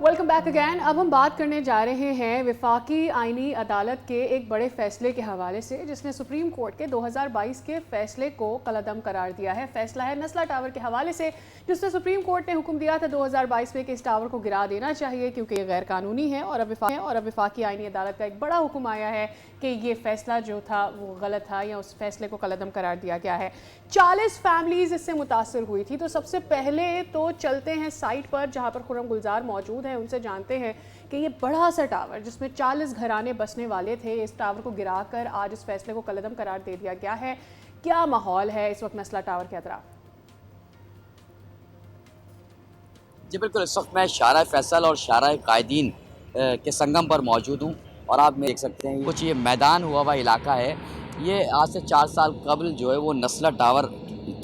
Welcome back again. अब हम बात करने जा रहे हैं वफाकी आईनी अदालत के एक बड़े फैसले के हवाले से, जिसने सुप्रीम कोर्ट के 2022 के फैसले को कलअदम करार दिया है। फैसला है नस्ला टावर के हवाले से, जिसमें सुप्रीम कोर्ट ने हुक्म दिया था 2022 में कि इस टावर को गिरा देना चाहिए क्योंकि ये गैर कानूनी है। और अब वफाकी आईनी अदालत का एक बड़ा हुक्म आया है कि ये फैसला जो था वो गलत था, या उस फैसले को कलअदम करार दिया गया है। 40 फैमिलीज इससे मुतासर हुई थी। तो सबसे पहले तो चलते हैं साइट पर जहाँ पर खुर्रम गुलजार मौजूद है, उनसे जानते हैं कि ये बड़ा सा टावर जिसमें 40 घराने बसने वाले थे, इस टावर को गिराकर आज इस फैसले को कलअदम करार दे दिया गया है। क्या माहौल है इस वक्त नस्ला टावर के अतराफ? जी बिल्कुल, इस वक्त मैं शारा फैसल और शारा कायदीन के संगम पर मौजूद हूँ और आप देख सकते हैं कुछ ये मैदान हुआ हुआ इलाका है। ये आज से 4 साल कबल जो है वो नस्ला टावर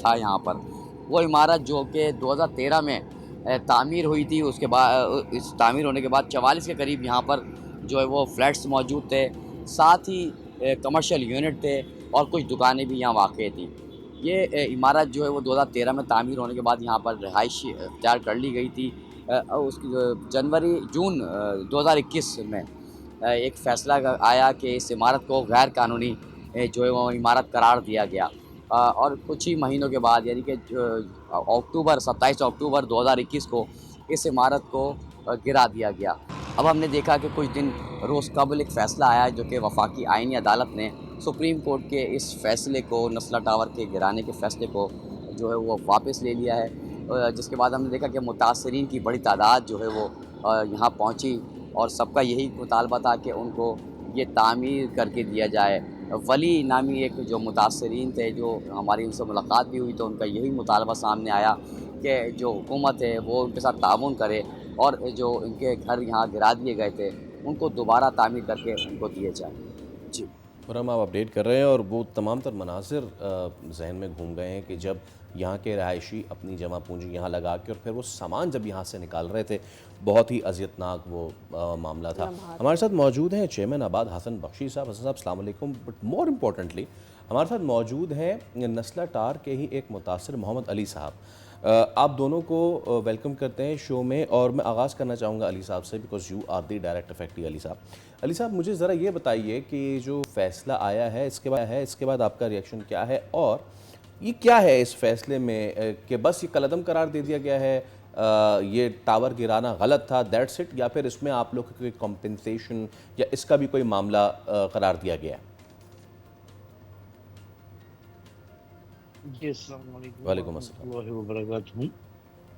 था यहाँ पर। वो इमारत जो कि 2013 में तामीर हुई थी, उसके बाद इस तामीर होने के बाद 44 के करीब यहाँ पर जो है वो फ्लैट्स मौजूद थे, साथ ही कमर्शियल यूनिट थे और कुछ दुकानें भी यहाँ वाक़ थी। ये इमारत जो है वो 2013 में तामीर होने के बाद यहाँ पर रिहाइश तैयार कर ली गई थी। उसकी जून 2021 में एक फ़ैसला आया कि इस इमारत को गैर कानूनी जो है वो इमारत करार दिया गया। और कुछ ही महीनों के बाद यानी कि 27 अक्टूबर 2021 को इस इमारत को गिरा दिया गया। अब हमने देखा कि कुछ दिन रोज़ कबल एक फ़ैसला आया जो कि वफाकी आईनी अदालत ने सुप्रीम कोर्ट के इस फ़ैसले को, नस्ला टावर के गिराने के फ़ैसले को जो है वो वापस ले लिया है। जिसके बाद हमने देखा कि मुतासरीन की बड़ी तादाद जो है वो यहाँ पहुँची और सबका यही मुतालबा था कि उनको ये तामीर करके दिया जाए। वली नामी एक जो मुतासरीन थे, जो हमारी उनसे मुलाकात भी हुई, तो उनका यही मुतालबा सामने आया कि जो हुकूमत है वो उनके साथ ताउन करे और जो इनके घर यहाँ गिरा दिए गए थे उनको दोबारा तामीर करके उनको दिए जाए। जी और हम आप अपडेट कर रहे हैं और वो तमाम तर मनासिर जहन में घूम गए हैं कि जब यहाँ के रहायशी अपनी जमा पूंजी यहाँ लगा के और फिर वो सामान जब यहाँ से निकाल रहे थे, बहुत ही अजियतनाक वो मामला था। हमारे साथ मौजूद हैं चेयरमैन आबाद हसन बख्शी साहब। हसन साहब अस्सलाम वालेकुम। बट मोर इम्पोर्टेंटली हमारे साथ मौजूद हैं नस्ला टार के ही एक मुतासिर मोहम्मद अली साहब। आप दोनों को वेलकम करते हैं शो में और मैं आगाज़ करना चाहूँगा अली साहब से, because you are the direct effective. Ali Sahab मुझे ज़रा ये बताइए कि जो फ़ैसला आया है इसके बाद आपका रिएक्शन क्या है, और ये क्या है इस फ़ैसले में कि बस ये कलअदम करार दे दिया गया है, ये टावर गिराना गलत था, दैट्स इट, या फिर इसमें आप लोग को कोई कॉम्पेंसेशन या इसका भी कोई मामला करार दिया गया है? जी अस्सलाम वालेकुम वालेकुम अस्सलाम। वरहमतुल्लाहि वबरकातुहू।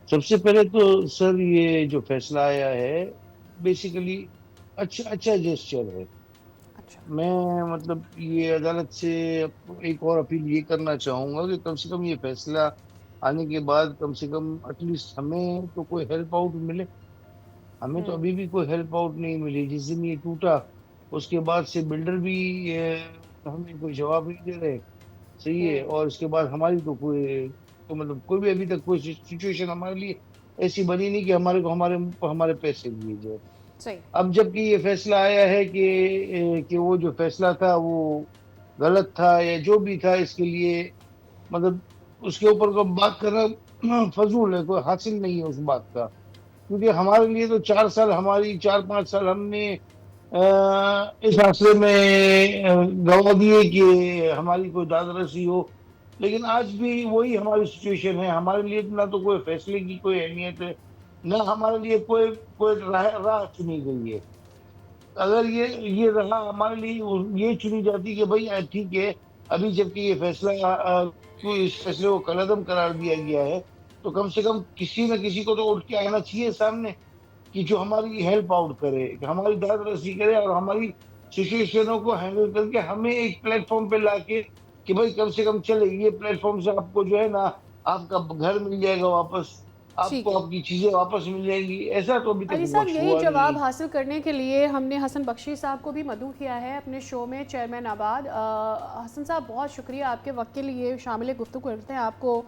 सबसे पहले तो सर ये जो फैसला आया है बेसिकली अच्छा जेस्चर है। अच्छा, मैं मतलब ये अदालत से एक और अपील ये करना चाहूँगा कि कम से कम ये फैसला आने के बाद कम से कम एटलीस्ट हमें तो कोई हेल्प आउट मिले। हमें तो अभी भी कोई हेल्प आउट नहीं मिली। जिस दिन ये टूटा उसके बाद से बिल्डर भी हमें कोई जवाब नहीं दे रहे। सही है। और इसके बाद हमारी तो मतलब कोई भी अभी तक कोई सिचुएशन हमारे लिए ऐसी बनी नहीं कि हमारे को हमारे पैसे दिए जाए। सही। अब जबकि ये फैसला आया है कि वो जो फैसला था वो गलत था या जो भी था, इसके लिए मतलब उसके ऊपर को बात करना फजूल है, कोई हासिल नहीं है उस बात का। क्योंकि हमारे लिए तो 4-5 साल हमने इस हादसे में गवा दिए कि हमारी कोई दाद रसी हो। लेकिन आज भी वही हमारी सिचुएशन है। हमारे लिए ना तो कोई फैसले की कोई अहमियत है, ना हमारे लिए कोई कोई राह चुनी गई है। अगर ये रहा हमारे लिए, ये चुनी जाती कि भाई ठीक है, अभी जबकि ये फैसला तो इस फैसले को कलअदम करार दिया गया है, तो कम से कम किसी न किसी को तो उठ के आना चाहिए सामने कि जो हमारी हेल्प आउट करे, कि हमारी दाद रसी करे और हमारी सिचुएशनों को हैंडल करके हमें एक प्लेटफॉर्म पे लाके कि भाई कम से कम चले, ये प्लेटफॉर्म से आपको जो है ना आपका घर मिल जाएगा वापस, ठीक आपको है आपकी चीजें वापस मिल जाएंगी। ऐसा तो अभी तक अली हुआ साहब, यही हुआ नहीं जवाब है। हासिल करने के लिए हमने हसन बख्शी साहब को भी मदऊ किया है अपने शो में, चेयरमैन आबाद। हसन साहब बहुत शुक्रिया आपके वक्त के लिए, शामिल गुफ्तगू करते हैं आपको।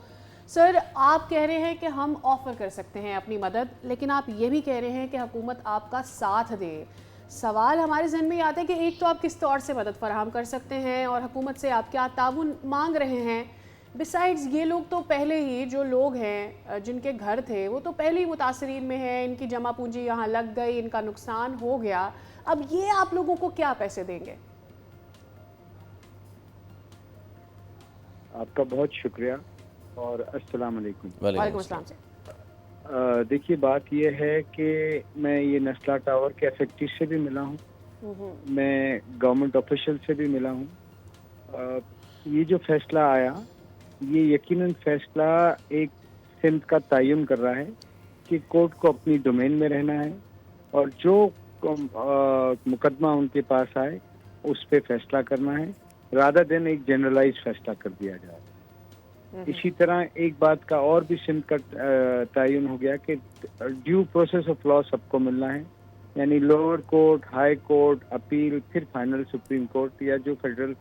सर, आप कह रहे हैं कि हम ऑफ़र कर सकते हैं अपनी मदद, लेकिन आप ये भी कह रहे हैं कि हुकूमत आपका साथ दे। सवाल हमारे जहन में ये आता है कि एक तो आप किस तौर से मदद फराहम कर सकते हैं और हुकूमत से आप क्या ताउन मांग रहे हैं, بسائڈز یہ لوگ تو پہلے ہی جو لوگ ہیں جن کے گھر تھے وہ تو پہلے ہی متاثرین میں ہیں، ان کی جمع پونجی یہاں لگ گئی، ان کا نقصان ہو گیا، اب یہ آپ لوگوں کو کیا پیسے دیں گے؟ آپ کا بہت شکریہ اور السلام علیکم۔ وعلیکم السلام سے۔ دیکھیے بات یہ ہے کہ میں یہ نسلا ٹاور کے افیکٹو سے بھی ملا ہوں، میں گورنمنٹ آفیشل سے بھی ملا ہوں۔ یہ جو فیصلہ آیا یہ یقیناً فیصلہ ایک سمت کا تعین کر رہا ہے کہ کورٹ کو اپنی ڈومین میں رہنا ہے اور جو مقدمہ ان کے پاس آئے اس پہ فیصلہ کرنا ہے، رادر دین ایک جنرلائز فیصلہ کر دیا جائے۔ اسی طرح ایک بات کا اور بھی سمت کا تعین ہو گیا کہ ڈیو پروسیس آف لا سب کو ملنا ہے، یعنی lower court, high court, appeal, پھر فائنل سپریم کورٹ یا جو فیڈرل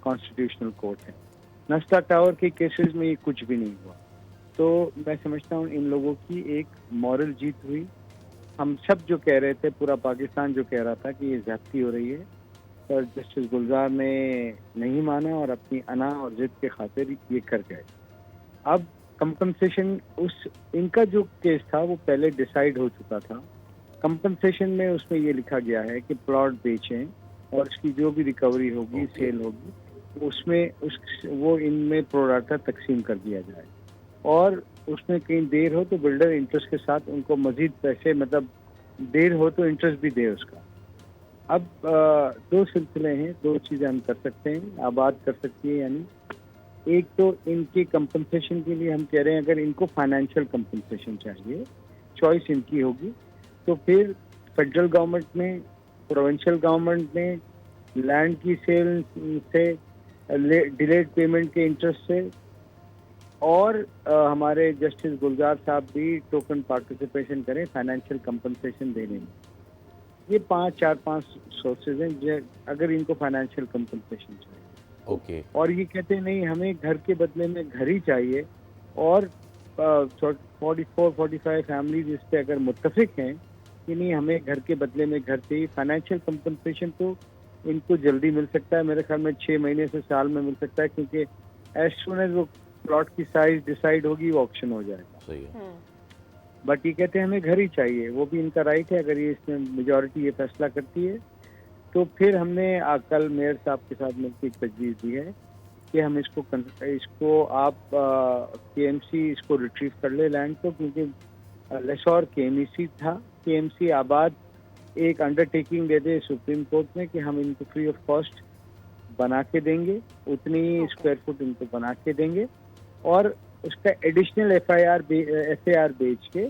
کانسٹیٹیوشنل کورٹ ہے۔ نسلا ٹاور کے کیسز میں یہ کچھ بھی نہیں ہوا، تو میں سمجھتا ہوں ان لوگوں کی ایک مورل جیت ہوئی۔ ہم سب جو کہہ رہے تھے، پورا پاکستان جو کہہ رہا تھا کہ یہ زیادتی ہو رہی ہے، اور جسٹس گلزار نے نہیں مانا اور اپنی انا اور ضد کے خاطر یہ کر گئے۔ اب کمپنسیشن ان کا جو کیس تھا وہ پہلے ڈیسائیڈ ہو چکا تھا۔ کمپنسیشن میں اس میں یہ لکھا گیا ہے کہ پلاٹ بیچیں اور اس کی جو بھی ریکوری ہوگی، سیل ہوگی، اس میں وہ ان میں پروراٹا تقسیم کر دیا جائے، اور اس میں کہیں دیر ہو تو بلڈر انٹرسٹ کے ساتھ ان کو مزید پیسے، مطلب دیر ہو تو انٹرسٹ بھی دے اس کا۔ اب دو سلسلے ہیں، دو چیزیں ہم کر سکتے ہیں، آباد کر سکتی ہے، یعنی ایک تو ان کی کمپنسیشن کے لیے ہم کہہ رہے ہیں اگر ان کو فائنینشیل کمپنسیشن چاہیے، چوائس ان کی ہوگی، تو پھر فیڈرل گورنمنٹ نے، پروونشل گورنمنٹ نے لینڈ کی سیل سے، ڈیلیڈ پیمنٹ کے انٹرسٹ سے، اور ہمارے جسٹس گلزار صاحب بھی ٹوکن پارٹیسپیشن کریں فائنینشیل کمپنسیشن دینے میں۔ یہ 4-5 سورسز ہیں اگر ان کو فائنینشیل کمپنسیشن چاہیے۔ اوکے، اور یہ کہتے ہیں نہیں ہمیں گھر کے بدلے میں گھر ہی چاہیے، اور 44-45 فیملیز اس پہ اگر متفق ہیں کہ نہیں ہمیں گھر کے بدلے میں گھر چاہیے، فائنینشیل کمپنسیشن تو ان کو جلدی مل سکتا ہے، میرے خیال میں 6 مہینے سے سال میں مل سکتا ہے، کیونکہ ایز سون ایز وہ پلاٹ کی سائز ڈیسائیڈ ہوگی وہ آکشن ہو جائے گا۔ صحیح ہے۔ بٹ یہ کہتے ہیں ہمیں گھر ہی چاہیے، وہ بھی ان کا رائٹ ہے، اگر یہ اس میں میجورٹی یہ فیصلہ کرتی ہے تو پھر ہم نے کل میئر صاحب کے ساتھ مل کے ایک تجویز دی ہے کہ ہم اس کو آپ کے ایم سی اس کو ریٹریو کر لے لینڈ کو، کیونکہ لیسور کے ایم ای سی تھا، کے ایم سی آباد ایک انڈر ٹیکنگ دے دے سپریم کورٹ میں کہ ہم ان کو فری آف کاسٹ بنا کے دیں گے، اتنی اسکوائر فٹ ان کو بنا کے دیں گے، اور اس کا ایڈیشنل ایف اے آر بیچ کے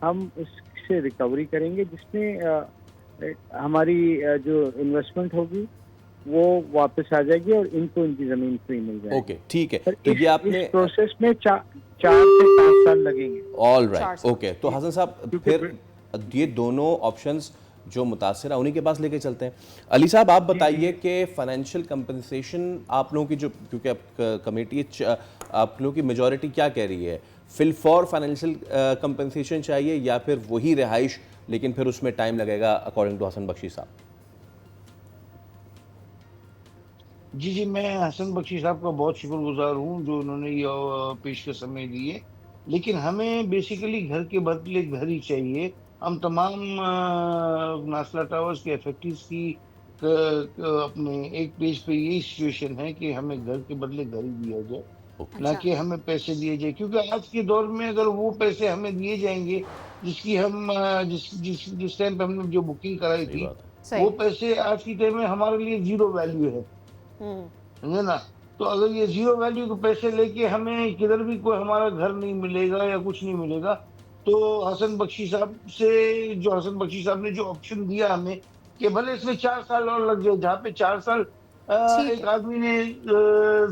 ہم اس سے ریکوری کریں گے، جس میں ہماری جو انویسٹمنٹ ہوگی وہ واپس آ جائے گی اور ان کو ان کی زمین فری مل جائے گی۔ اوکے، ٹھیک ہے، تو یہ آپ نے اس پروسیس میں 4 سے 5 سال لگیں گے۔ آل رائٹ، اوکے، تو حسن صاحب پھر یہ دونوں آپشنز جو متاثر ہیں انہی کے پاس لے کے چلتے ہیں۔ علی صاحب آپ بتائیے کہ فائنینشیل کمپنسیشن آپ لوگوں کی جو، کیونکہ اب کمیٹی آپ لوگوں کی میجورٹی کیا کہہ رہی ہے، فل فور فائنینشیل کمپنسیشن چاہیے یا پھر وہی رہائش لیکن پھر اس میں ٹائم لگے گا اکارڈنگ ٹو حسن بخشی صاحب؟ جی میں حسن بخشی صاحب کا بہت شکر گزار ہوں جو انہوں نے یہ پیشکش ہمیں دی ہے، لیکن ہمیں بیسیکلی گھر کے بدلے گھر ہی چاہیے۔ ہم تمام ناسلا ٹاورز کے افیکٹیوز کی اپنے ایک پیج پہ یہی سچویشن ہے کہ ہمیں گھر کے بدلے گھر ہی دیا جائے، نہ کہ ہمیں پیسے دیے جائے، کیونکہ آج کے دور میں اگر وہ پیسے ہمیں دیے جائیں گے جس کی ہم جس ٹائم پہ ہم نے جو بکنگ کرائی تھی، وہ پیسے آج کی ٹائم میں ہمارے لیے زیرو ویلیو ہے، سمجھے نا؟ تو اگر یہ زیرو ویلیو کے پیسے لے کے ہمیں کدھر بھی کوئی ہمارا گھر نہیں ملے گا یا کچھ نہیں ملے گا، تو حسن بخشی صاحب نے جو آپشن دیا ہمیں کہ بھلے اس میں 4 سال اور لگ جائے، جہاں پہ 4 سال ایک آدمی نے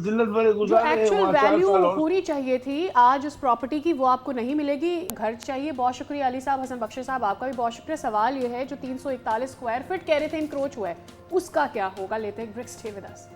ذلت بھرے جو گزارے ہیں ایکچوئل وہاں 4 ویلیو سال اور پوری چاہیے تھی آج اس پراپرٹی کی، وہ آپ کو نہیں ملے گی، گھر چاہیے۔ بہت شکریہ علی صاحب، حسن بخشی صاحب آپ کا بھی بہت شکریہ۔ سوال یہ ہے جو 341 اسکوائر فٹ کہہ رہے تھے انکروچ ہوا ہے، اس کا کیا ہوگا؟ لیتے ہیں بریک، اسٹے ود اس۔